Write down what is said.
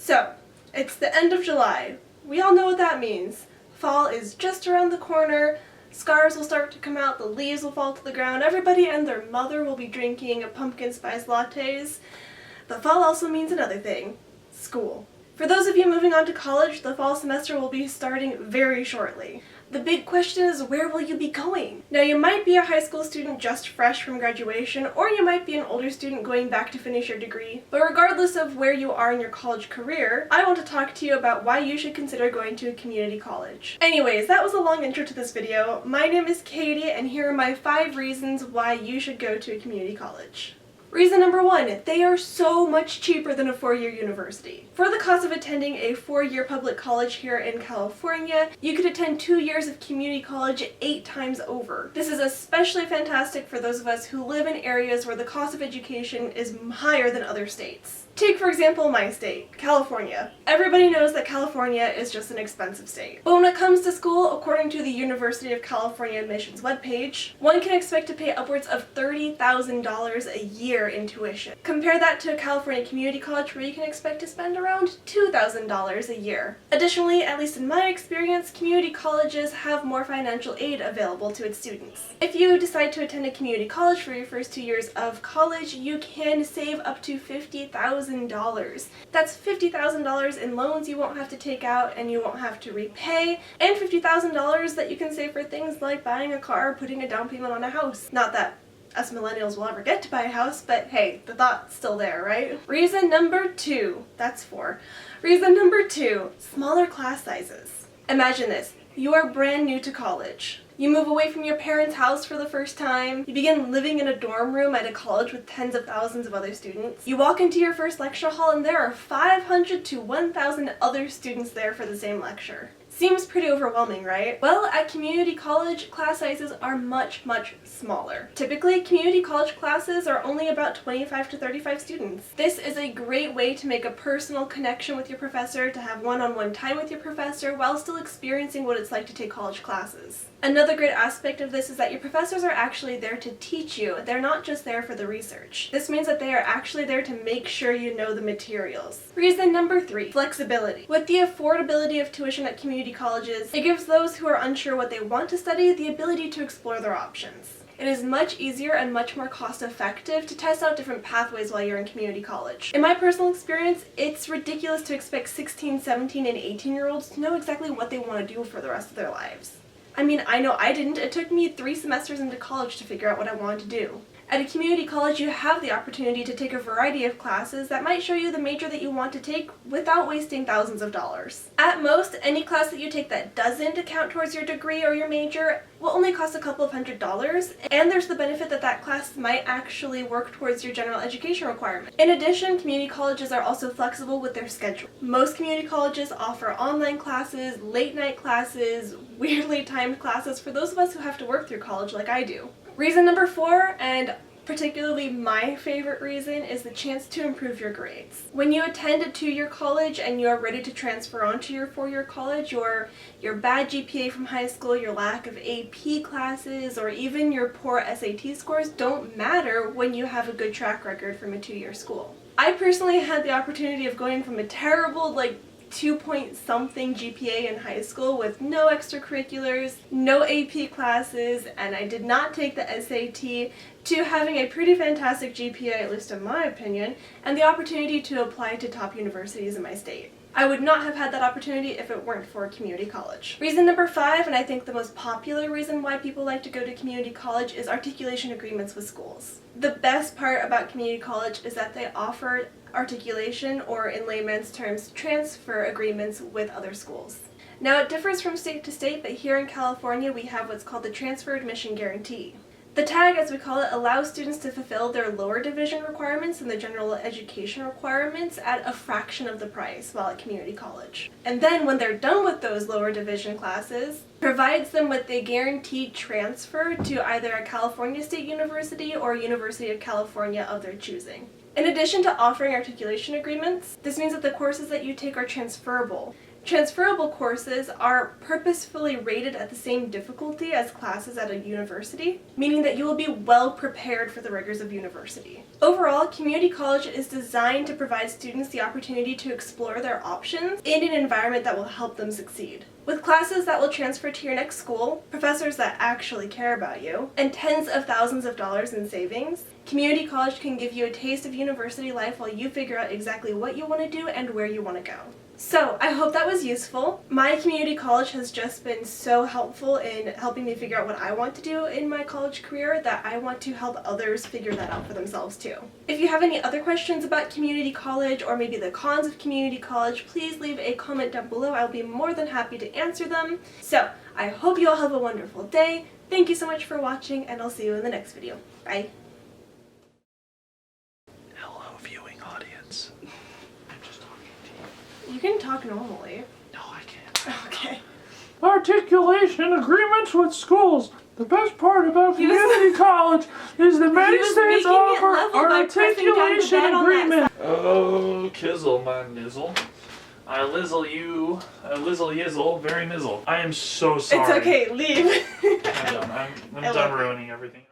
So, it's the end of July. We all know what that means. Fall is just around the corner, scars will start to come out, the leaves will fall to the ground, everybody and their mother will be drinking pumpkin spice lattes. But fall also means another thing: school. For those of you moving on to college, the fall semester will be starting very shortly. The big question is, where will you be going? Now, you might be a high school student just fresh from graduation, or you might be an older student going back to finish your degree. But regardless of where you are in your college career, I want to talk to you about why you should consider going to a community college. Anyways, that was a long intro to this video. My name is Katie, and here are my 5 reasons why you should go to a community college. Reason number 1, they are so much cheaper than a 4-year university. For the cost of attending a 4-year public college here in California, you could attend 2 years of community college 8 times over. This is especially fantastic for those of us who live in areas where the cost of education is higher than other states. Take, for example, my state, California. Everybody knows that California is just an expensive state. But when it comes to school, according to the University of California admissions webpage, one can expect to pay upwards of $30,000 a year in tuition. Compare that to a California community college where you can expect to spend around $2,000 a year. Additionally, at least in my experience, community colleges have more financial aid available to its students. If you decide to attend a community college for your first 2 years of college, you can save up to $50,000. That's $50,000 in loans you won't have to take out and you won't have to repay, and $50,000 that you can save for things like buying a car or putting a down payment on a house. Not that us millennials will ever get to buy a house, but hey, the thought's still there, right? Reason number 2, that's 4. Reason number 2, smaller class sizes. Imagine this, you are brand new to college. You move away from your parents' house for the first time. You begin living in a dorm room at a college with tens of thousands of other students. You walk into your first lecture hall and there are 500 to 1,000 other students there for the same lecture. Seems pretty overwhelming, right? Well, at community college, class sizes are much smaller. Typically, community college classes are only about 25 to 35 students. This is a great way to make a personal connection with your professor, to have one-on-one time with your professor while still experiencing what it's like to take college classes. Another great aspect of this is that your professors are actually there to teach you. They're not just there for the research. This means that they are actually there to make sure you know the materials. Reason number 3, flexibility. With the affordability of tuition at community colleges, it gives those who are unsure what they want to study the ability to explore their options. It is much easier and much more cost-effective to test out different pathways while you're in community college. In my personal experience, it's ridiculous to expect 16, 17, and 18-year-olds to know exactly what they want to do for the rest of their lives. I mean, I know I didn't. It took me 3 semesters into college to figure out what I wanted to do. At a community college, you have the opportunity to take a variety of classes that might show you the major that you want to take without wasting thousands of dollars. At most, any class that you take that doesn't count towards your degree or your major will only cost a couple of $100s, and there's the benefit that that class might actually work towards your general education requirement. In addition, community colleges are also flexible with their schedule. Most community colleges offer online classes, late night classes, weirdly timed classes for those of us who have to work through college like I do. Reason number 4, and particularly my favorite reason, is the chance to improve your grades. When you attend a 2-year college and you are ready to transfer on to your 4-year college, your bad GPA from high school, your lack of AP classes, or even your poor SAT scores don't matter when you have a good track record from a 2-year school. I personally had the opportunity of going from a terrible, 2-point-something GPA in high school with no extracurriculars, no AP classes, and I did not take the SAT, to having a pretty fantastic GPA, at least in my opinion, and the opportunity to apply to top universities in my state. I would not have had that opportunity if it weren't for community college. Reason number 5, and I think the most popular reason why people like to go to community college, is articulation agreements with schools. The best part about community college is that they offer articulation, or in layman's terms, transfer agreements with other schools. Now, it differs from state to state, but here in California we have what's called the Transfer Admission Guarantee. The tag, as we call it, allows students to fulfill their lower division requirements and the general education requirements at a fraction of the price while at community college. And then when they're done with those lower division classes, provides them with a guaranteed transfer to either a California State University or University of California of their choosing. In addition to offering articulation agreements, this means that the courses that you take are transferable. Transferable courses are purposefully rated at the same difficulty as classes at a university, meaning that you will be well prepared for the rigors of university. Overall, community college is designed to provide students the opportunity to explore their options in an environment that will help them succeed. With classes that will transfer to your next school, professors that actually care about you, and tens of thousands of dollars in savings, community college can give you a taste of university life while you figure out exactly what you want to do and where you want to go. So, I hope that was useful. My community college has just been so helpful in helping me figure out what I want to do in my college career that I want to help others figure that out for themselves too. If you have any other questions about community college or maybe the cons of community college, please leave a comment down below. I'll be more than happy to answer them. So, I hope you all have a wonderful day. Thank you so much for watching, and I'll see you in the next video. Bye. Hello, viewing audience. You can talk normally. No, I can't. Okay. Articulation agreements with schools. The best part about community college is the many states offer articulation agreement. Oh, kizzle my nizzle. I lizzle you, I lizzle yizzle, very mizzle. I am so sorry. It's okay, leave. I'm done. I'm done ruining everything.